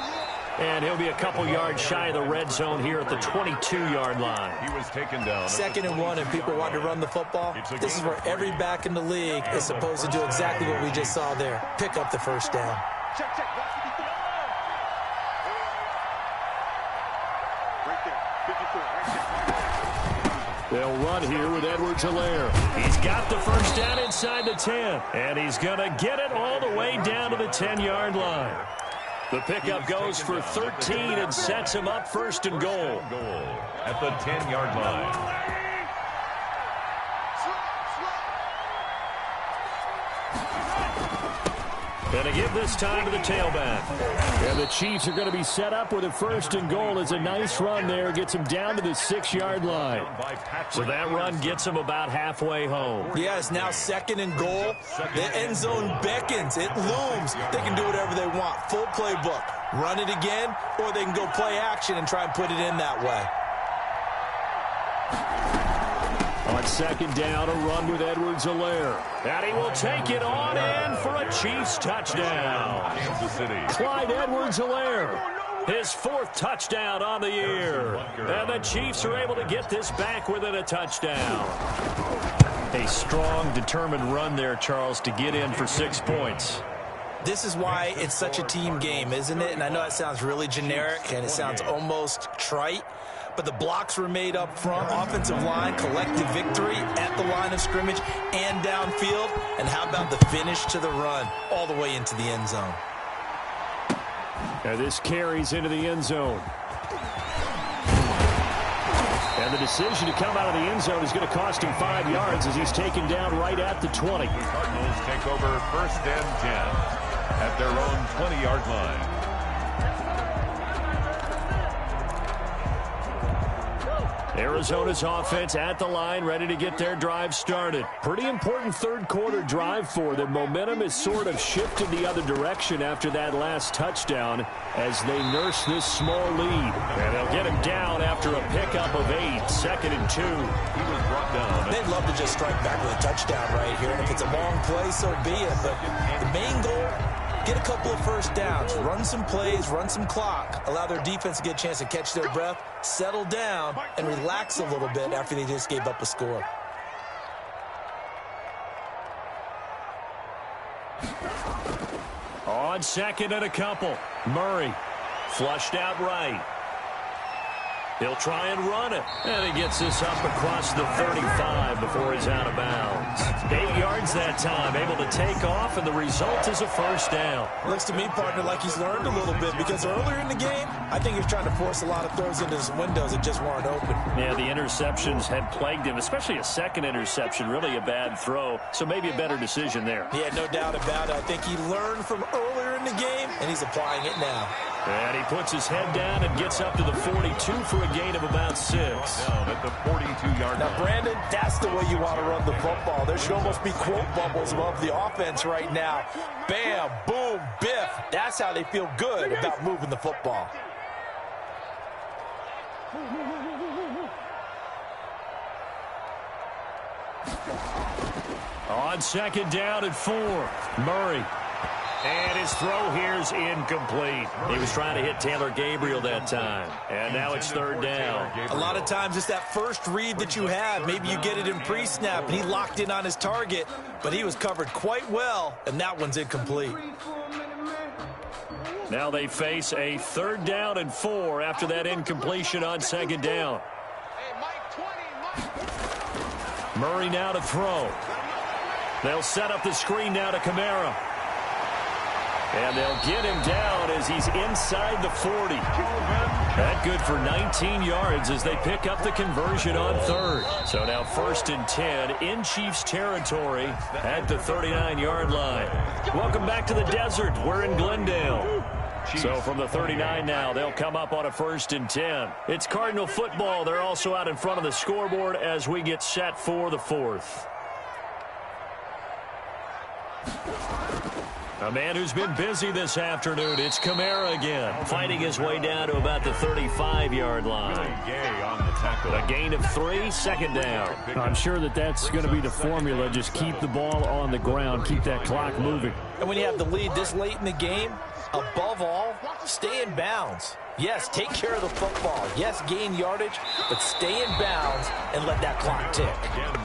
And he'll be a couple yards shy of the red zone here at the 22-yard line. He was taken down. 2nd and 1, and people want to run the football. This is where every back in the league is supposed to do exactly what we just saw there. Pick up the first down. Check. Right there. They'll run here with Edwards-Helaire. He's got the first down inside the 10. And he's going to get it all the way down to the 10-yard line. The pickup goes for 13 and sets him up 1st and goal. At the 10-yard line. Going to give this time to the tailback. And the Chiefs are going to be set up with a 1st and goal. It's a nice run there. Gets him down to the 6-yard line. So that run gets him about halfway home. Yeah, it's now 2nd and goal. The end zone beckons. It looms. They can do whatever they want. Full playbook. Run it again, or they can go play action and try and put it in that way. On 2nd down, a run with Edwards-Helaire. And he will take it on in for a Chiefs touchdown. Kansas City. Clyde Edwards-Helaire, his 4th touchdown on the year. And the Chiefs are able to get this back within a touchdown. A strong, determined run there, Charles, to get in for 6 points. This is why it's such a team game, isn't it? And I know that sounds really generic, and it sounds almost trite. But the blocks were made up front, offensive line, collective victory at the line of scrimmage and downfield. And how about the finish to the run all the way into the end zone? And this carries into the end zone. And the decision to come out of the end zone is going to cost him 5 yards as he's taken down right at the 20. The Cardinals take over 1st and 10 at their own 20-yard line. Arizona's offense at the line, ready to get their drive started. Pretty important 3rd quarter drive for them. Momentum has sort of shifted the other direction after that last touchdown as they nurse this small lead. And they'll get him down after a pickup of 8, 2nd and 2. He was brought down. They'd love to just strike back with a touchdown right here. And if it's a long play, so be it. But the main goal, get a couple of first downs, run some plays, run some clock, allow their defense to get a chance to catch their breath, settle down, and relax a little bit after they just gave up a score. On 2nd and a couple, Murray flushed out right. He'll try and run it. And he gets this up across the 35 before he's out of bounds. 8 yards that time, able to take off, and the result is a first down. Looks to me, partner, like he's learned a little bit, because earlier in the game, I think he was trying to force a lot of throws into his windows that just weren't open. Yeah, the interceptions had plagued him, especially a second interception, really a bad throw. So maybe a better decision there. Yeah, no doubt about it. I think he learned from earlier in the game, and he's applying it now. And he puts his head down and gets up to the 42 for a gain of about 6. Down at the 42-yard line. Now, Brandon, that's the way you want to run the football. There should almost be quote bubbles above the offense right now. Bam, boom, biff. That's how they feel good about moving the football. On 2nd down and 4, Murray. And his throw here's incomplete. He was trying to hit Taylor Gabriel that time. And now it's 3rd down. A lot of times it's that first read that you have. Maybe you get it in pre-snap, and he locked in on his target, but he was covered quite well, and that one's incomplete. Now they face a 3rd down and 4 after that incompletion on 2nd down. Murray now to throw. They'll set up the screen now to Kamara. And they'll get him down as he's inside the 40. That good for 19 yards as they pick up the conversion on third. So now 1st and 10 in Chiefs territory at the 39-yard line. Welcome back to the desert. We're in Glendale. So from the 39 now, they'll come up on a 1st and 10. It's Cardinal football. They're also out in front of the scoreboard as we get set for the 4th. A man who's been busy this afternoon. It's Kamara again, fighting his way down to about the 35-yard line. A gain of 3, 2nd down. I'm sure that's going to be the formula. Just keep the ball on the ground, keep that clock moving. And when you have the lead this late in the game, above all, stay in bounds. Yes, take care of the football. Yes, gain yardage, but stay in bounds and let that clock tick.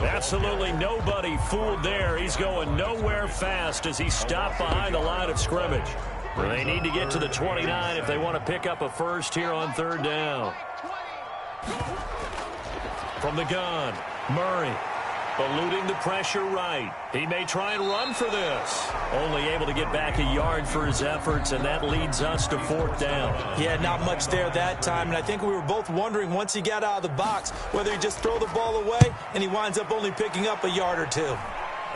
Absolutely nobody fooled there. He's going nowhere fast as he stopped behind the line of scrimmage. They need to get to the 29 if they want to pick up a first here on 3rd down. From the gun, Murray. Eluding the pressure right. He may try and run for this. Only able to get back a yard for his efforts, and that leads us to 4th down. Yeah, not much there that time, and I think we were both wondering once he got out of the box whether he just throw the ball away, and he winds up only picking up a yard or 2.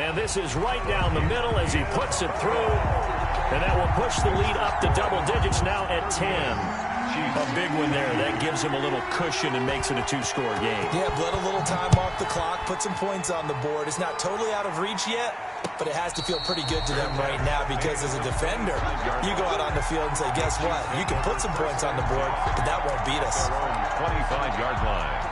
And this is right down the middle as he puts it through, and that will push the lead up to double digits now at 10. A big one there. That gives him a little cushion and makes it a 2-score game. Yeah, let a little time off the clock, put some points on the board. It's not totally out of reach yet, but it has to feel pretty good to them right now because as a defender, you go out on the field and say, guess what? You can put some points on the board, but that won't beat us. 25-yard line.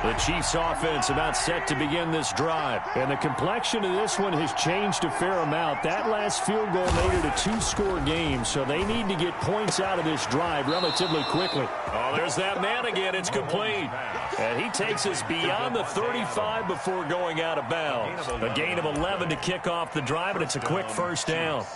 The Chiefs offense about set to begin this drive. And the complexion of this one has changed a fair amount. That last field goal made it a 2-score game, so they need to get points out of this drive relatively quickly. Oh, there's that man again. It's complete. And he takes us beyond the 35 before going out of bounds. A gain of 11 to kick off the drive, and it's a quick 1st down.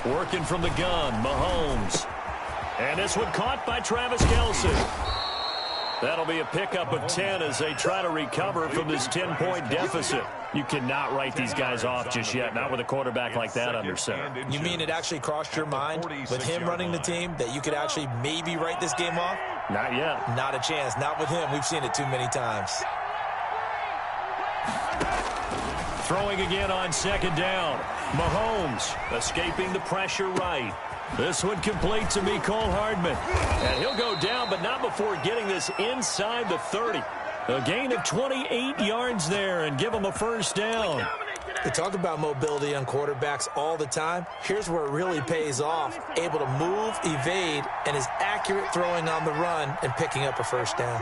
Working from the gun, Mahomes. And this one caught by Travis Kelce. That'll be a pickup of 10 as they try to recover from this 10-point deficit. You cannot write these guys off just yet, not with a quarterback like that under center. You mean it actually crossed your mind with him running the team that you could actually maybe write this game off? Not yet. Not a chance. Not with him. We've seen it too many times. Throwing again on 2nd down. Mahomes escaping the pressure right. This one complete to Mecole Hardman. And he'll go down, but not before getting this inside the 30. A gain of 28 yards there and give him a 1st down. We talk about mobility on quarterbacks all the time. Here's where it really pays off. Able to move, evade, and is accurate throwing on the run and picking up a 1st down.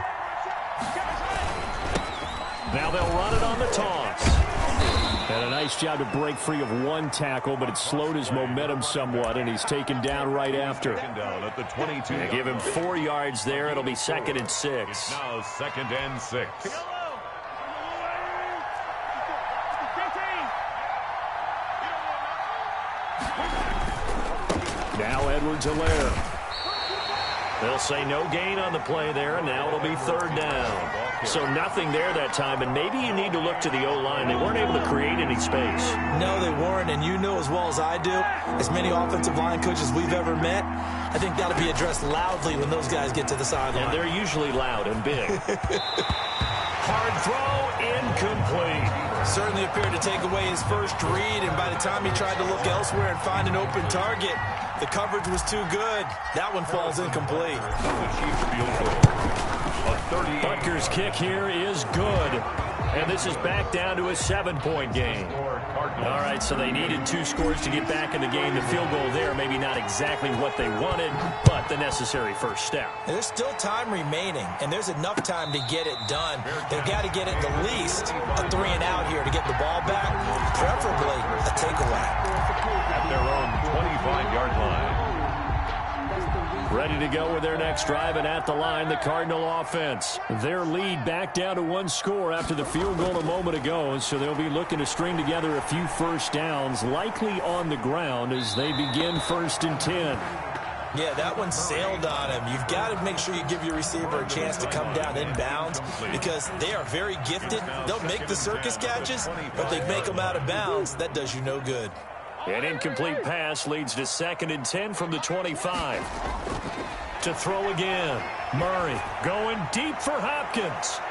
Now they'll run it on the toss. And a nice job to break free of one tackle, but it slowed his momentum somewhat, and he's taken down right after. Down at the 22. They give him 4 yards there. It'll be 2nd and 6. Now 2nd and 6. Now Edwards-Helaire. They'll say no gain on the play there, and now it'll be 3rd down. So nothing there that time, and maybe you need to look to the O-line. They weren't able to create any space. No, they weren't, and you know as well as I do, as many offensive line coaches we've ever met, I think that'll be addressed loudly when those guys get to the sideline. And they're usually loud and big. Hard throw, incomplete. Certainly appeared to take away his first read, and by the time he tried to look elsewhere and find an open target, the coverage was too good. That one falls incomplete. The Chiefs field goal. Butker's kick here is good. And this is back down to a 7-point game. All right, so they needed 2 scores to get back in the game. The field goal there, maybe not exactly what they wanted, but the necessary first step. And there's still time remaining, and there's enough time to get it done. They've got to get at the least a 3-and-out here to get the ball back, preferably a takeaway. At their own 25-yard line. Ready to go with their next drive, and at the line, the Cardinal offense. Their lead back down to 1 score after the field goal a moment ago, so they'll be looking to string together a few first downs, likely on the ground as they begin 1st and 10. Yeah, that one sailed on him. You've got to make sure you give your receiver a chance to come down inbounds because they are very gifted. They'll make the circus catches, but they make them out of bounds. That does you no good. An incomplete pass leads to 2nd and 10 from the 25. To throw again. Murray going deep for Hopkins.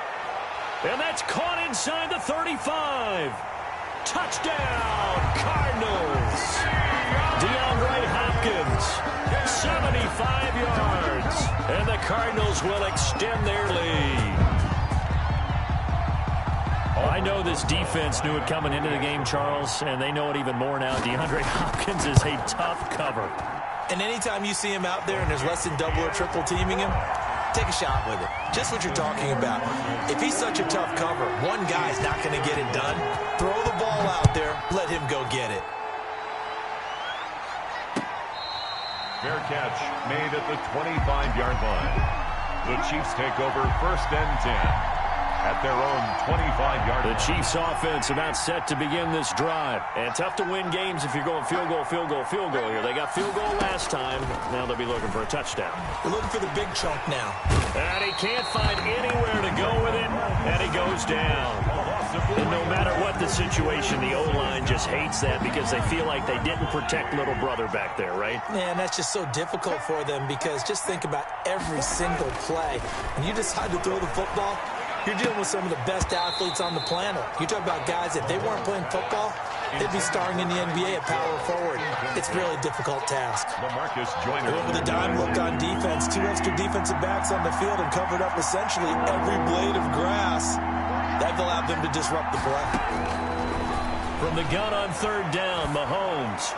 And that's caught inside the 35. Touchdown, Cardinals. DeAndre Hopkins, 75 yards. And the Cardinals will extend their lead. I know this defense knew it coming into the game, Charles, and they know it even more now. DeAndre Hopkins is a tough cover. And anytime you see him out there and there's less than double or triple teaming him, take a shot with it. Just what you're talking about. If he's such a tough cover, one guy's not going to get it done. Throw the ball out there. Let him go get it. Fair catch made at the 25-yard line. The Chiefs take over 1st and 10. At their own 25-yard line. The Chiefs offense about set to begin this drive. And tough to win games if you're going field goal, field goal, field goal here. They got field goal last time. Now they'll be looking for a touchdown. They're looking for the big chunk now. And he can't find anywhere to go with it. And he goes down. And no matter what the situation, the O-line just hates that because they feel like they didn't protect little brother back there, right? Man, that's just so difficult for them because just think about every single play. When you decide to throw the football, you're dealing with some of the best athletes on the planet. You talk about guys, if they weren't playing football, they'd be starring in the NBA at power forward. It's a really difficult task. They went with a dime look on defense. 2 extra defensive backs on the field and covered up essentially every blade of grass. That allowed them to disrupt the play. From the gun on 3rd down, Mahomes.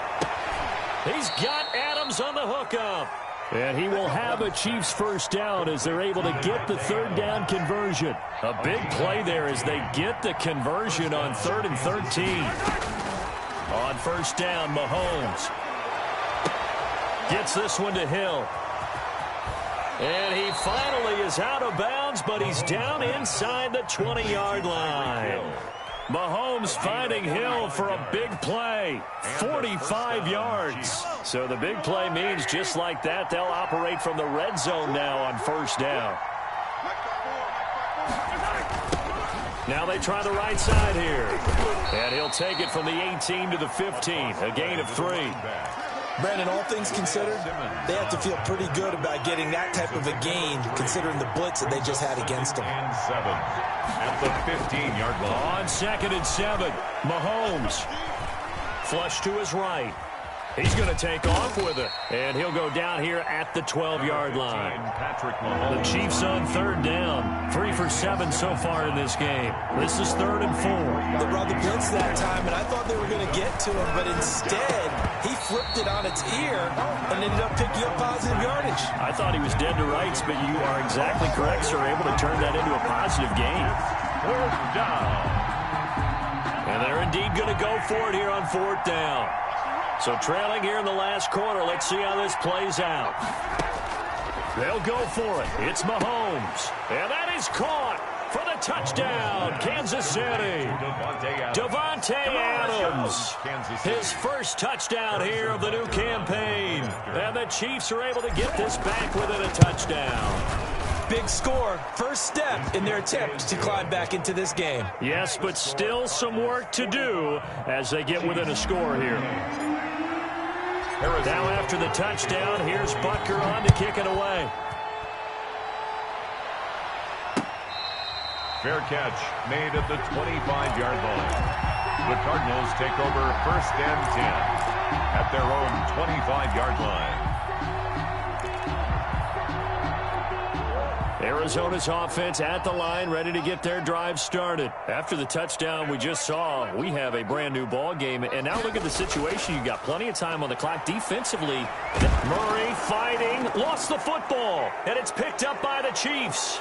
He's got Adams on the hookup. And he will have a Chiefs first down as they're able to get the 3rd down conversion. A big play there as they get the conversion on 3rd and 13. On 1st down, Mahomes gets this one to Hill. And he finally is out of bounds, but he's down inside the 20-yard line. Mahomes finding Hill for a big play, 45 yards. So the big play means just like that, they'll operate from the red zone now on 1st down. Now they try the right side here. And he'll take it from the 18 to the 15, a gain of 3. Brandon, all things considered, they have to feel pretty good about getting that type of a gain, considering the blitz that they just had against them. At the 15-yard line. On 2nd and 7, Mahomes. Flush to his right. He's going to take off with it. And he'll go down here at the 12-yard line. The Chiefs on 3rd down. 3 for 7 so far in this game. This is 3rd and 4. They brought the blitz that time, and I thought they were going to get to him, but instead, he flipped it on its ear and ended up picking up positive yardage. I thought he was dead to rights, but you are exactly correct, sir. Able to turn that into a positive gain. 4th down. And they're indeed going to go for it here on 4th down. So trailing here in the last quarter. Let's see how this plays out. They'll go for it. It's Mahomes. And that is caught for the touchdown. Kansas City. Davante Adams. His first touchdown here of the new campaign. And the Chiefs are able to get this back within a touchdown. Big score, first step in their attempt to climb back into this game. Yes, but still some work to do as they get within a score here. Now after the touchdown, here's Butker on to kick it away. Fair catch made at the 25-yard line. The Cardinals take over 1st and 10 at their own 25-yard line. Arizona's offense at the line, ready to get their drive started. After the touchdown we just saw, we have a brand new ball game. And now look at the situation. You got plenty of time on the clock defensively. Murray fighting, lost the football, and it's picked up by the Chiefs.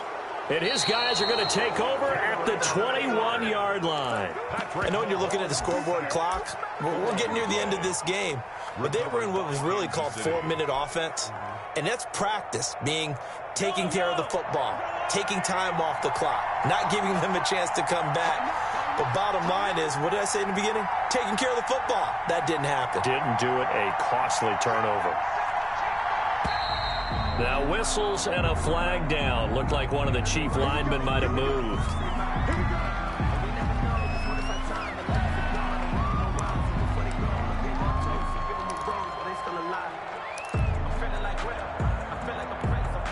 And his guys are going to take over at the 21-yard line. I know when you're looking at the scoreboard clock, we're getting near the end of this game. But they were in what was really called 4-minute offense. And that's practice, being taking care of the football, taking time off the clock, not giving them a chance to come back. But bottom line is, what did I say in the beginning? Taking care of the football. That didn't happen. Didn't do it. A costly turnover. Now whistles and a flag down. Looked like one of the chief linemen might have moved.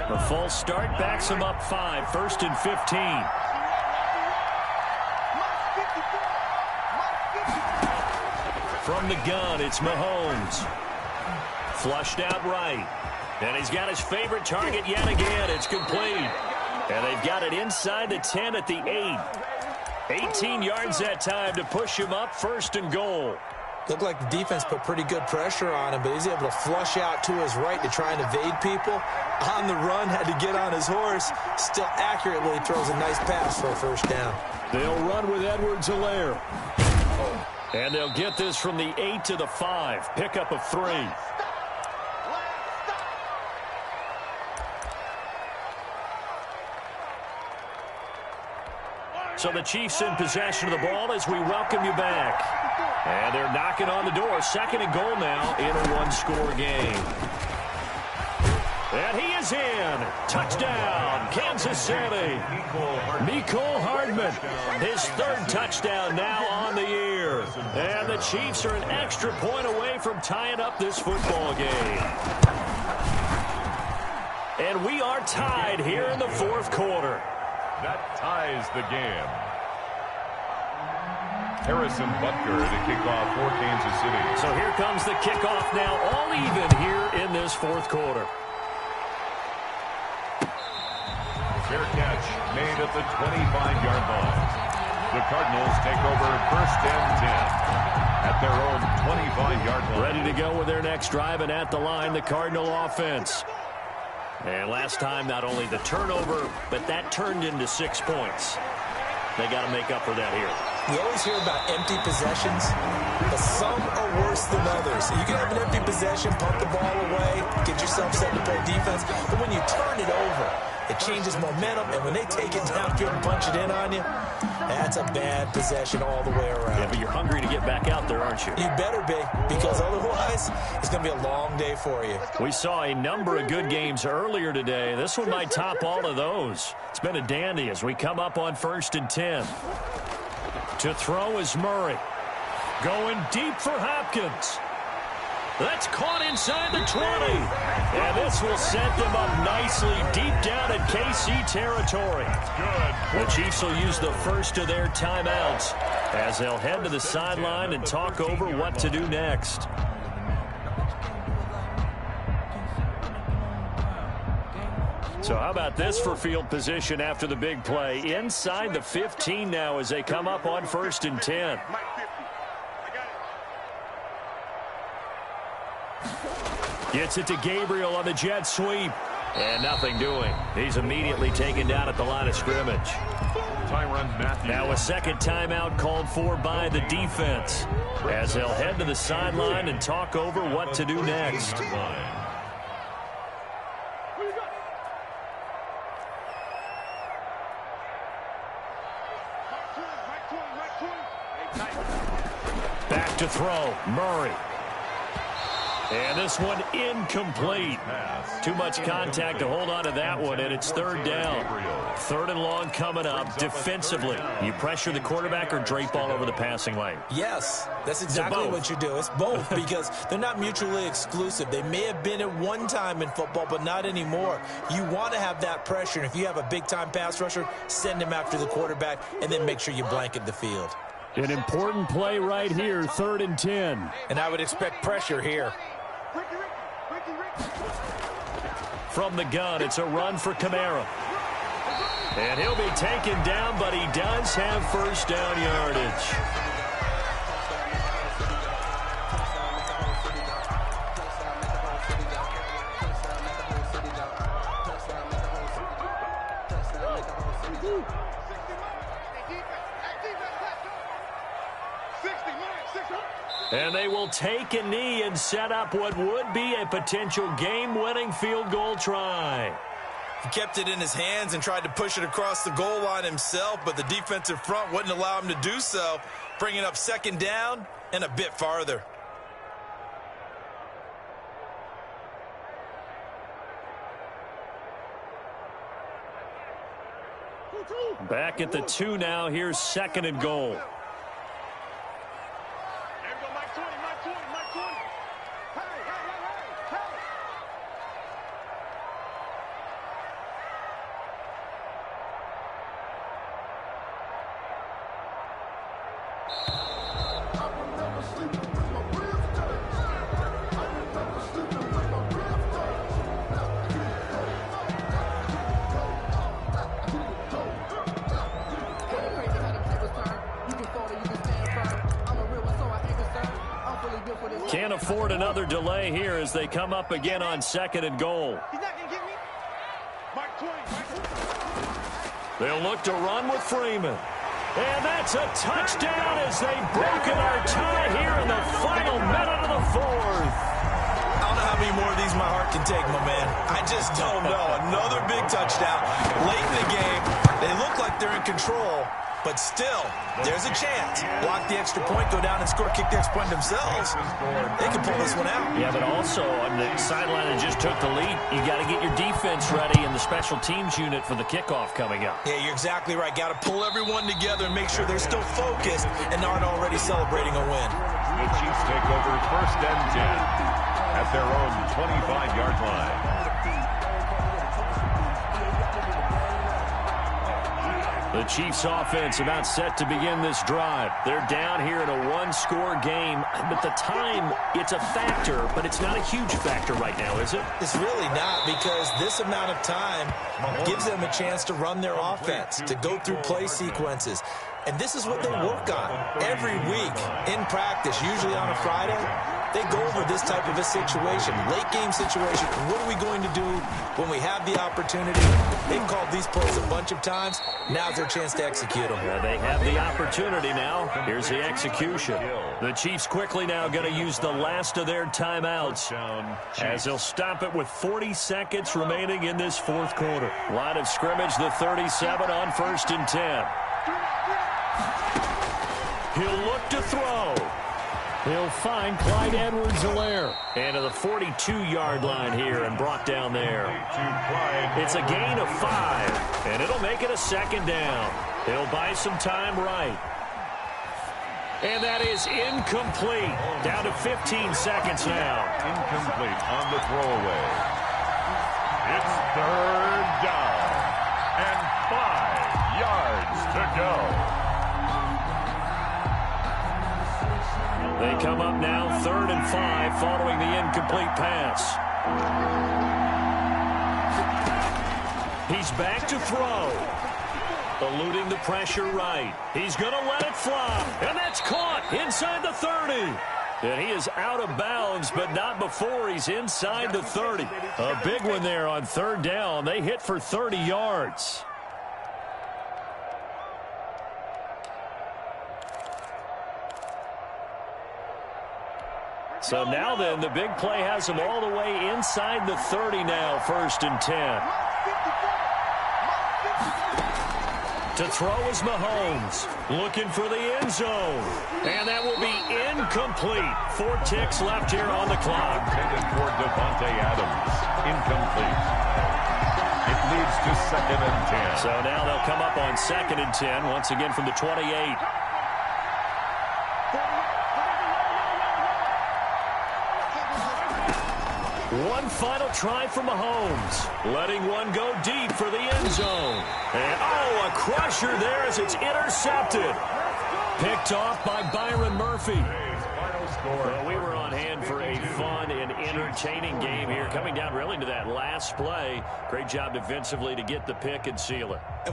The false start backs him up 5, 1st and 15. From the gun, it's Mahomes. Flushed out right. And he's got his favorite target yet again. It's complete. And they've got it inside the 10 at the 8. 18 yards that time to push him up, 1st and goal. Looked like the defense put pretty good pressure on him, but he's able to flush out to his right to try and evade people. On the run, had to get on his horse. Still accurately throws a nice pass for a 1st down. They'll run with Edwards-Helaire. And they'll get this from the 8 to the 5. Pickup of 3. So the Chiefs in possession of the ball as we welcome you back. And they're knocking on the door. 2nd and goal now in a 1-score game. And he is in. Touchdown, Kansas City. Mecole Hardman, his 3rd touchdown now on the year. And the Chiefs are an extra point away from tying up this football game. And we are tied here in the 4th quarter. That ties the game. Harrison Butker to kick off for Kansas City. So here comes the kickoff now, all even here in this 4th quarter. Fair catch made at the 25-yard line. The Cardinals take over 1st and 10 at their own 25-yard line. Ready to go with their next drive, and at the line, the Cardinal offense. And last time, not only the turnover, but that turned into 6 points. They got to make up for that here. You always hear about empty possessions, but some are worse than others. You can have an empty possession, punt the ball away, get yourself set to play defense, but when you turn it over, it changes momentum, and when they take it downfield and punch it in on you, that's a bad possession all the way around. Yeah, but you're hungry to get back out there, aren't you? You better be, because otherwise, it's going to be a long day for you. We saw a number of good games earlier today. This one might top all of those. It's been a dandy as we come up on 1st and 10. To throw is Murray. Going deep for Hopkins. That's caught inside the 20. And this will set them up nicely deep down at KC territory. The Chiefs will use the first of their timeouts as they'll head to the sideline and talk over what to do next. So how about this for field position after the big play? Inside the 15 now as they come up on 1st and 10. Gets it to Gabriel on the jet sweep. And nothing doing. He's immediately taken down at the line of scrimmage. Now a 2nd timeout called for by the defense as they'll head to the sideline and talk over what to do next. Back to throw, Murray. And this one incomplete. Too much contact to hold on to that one, and it's 3rd down. 3rd and long coming up defensively. You pressure the quarterback or drape all over the passing lane? Yes, that's exactly what you do. It's both because they're not mutually exclusive. They may have been at one time in football, but not anymore. You want to have that pressure, and if you have a big-time pass rusher, send him after the quarterback, and then make sure you blanket the field. An important play right here, 3rd and 10. And I would expect pressure here. From the gun, it's a run for Kamara. And he'll be taken down, but he does have 1st down yardage. And they will take a knee and set up what would be a potential game-winning field goal try. He kept it in his hands and tried to push it across the goal line himself, but the defensive front wouldn't allow him to do so, bringing up second down and a bit farther. Back at the 2 now. Here's second and goal. Can't afford another delay here as they come up again on second and goal. They'll look to run with Freeman. And that's a touchdown as they've broken our tie here in the final minute of the fourth. I don't know how many more of these my heart can take, my man. I just don't know. Another big touchdown late in the game. They look like they're in control, but still, there's a chance. Block the extra point, go down and score, kick the extra point themselves. They can pull this one out. Yeah, but also on the sideline that just took the lead, you got to get your defense ready and the special teams unit for the kickoff coming up. Yeah, you're exactly right. Got to pull everyone together and make sure they're still focused and aren't already celebrating a win. The Chiefs take over first and 10 at their own 25-yard line. The Chiefs offense about set to begin this drive. They're down here in a one-score game, but the time, it's a factor, but it's not a huge factor right now, is it? It's really not, because this amount of time gives them a chance to run their offense, to go through play sequences. And this is what they work on every week in practice, usually on a Friday. They go over this type of a situation, late game situation. What are we going to do when we have the opportunity? They've called these plays a bunch of times. Now's their chance to execute them. Yeah, they have the opportunity now. Here's the execution. The Chiefs quickly now going to use the last of their timeouts as they'll stop it with 40 seconds remaining in this fourth quarter. Line of scrimmage, the 37 on first and 10. He'll look to throw. He'll find Clyde Edwards-Helaire. And to the 42-yard line here and brought down there. It's a gain of 5, and it'll make it a second down. He'll buy some time right. And that is incomplete. Down to 15 seconds now. Incomplete on the throwaway. It's third down and 5 yards to go. They come up now 3rd and 5 following the incomplete pass. He's back to throw. Eluding the pressure right. He's going to let it fly. And that's caught inside the 30. And he is out of bounds, but not before he's inside the 30. A big one there on 3rd down. They hit for 30 yards. So now then, the big play has them all the way inside the 30 now, 1st and 10. To throw is Mahomes, looking for the end zone. And that will be incomplete. 4 ticks left here on the clock. Intended for Devontae Adams. Incomplete. It leads to 2nd and 10. So now they'll come up on 2nd and 10, once again from the 28. One final try for Mahomes, letting one go deep for the end zone. And, oh, a crusher there as it's intercepted. Picked off by Byron Murphy. Well, we were on hand for a fun and entertaining game here, coming down really to that last play. Great job defensively to get the pick and seal it.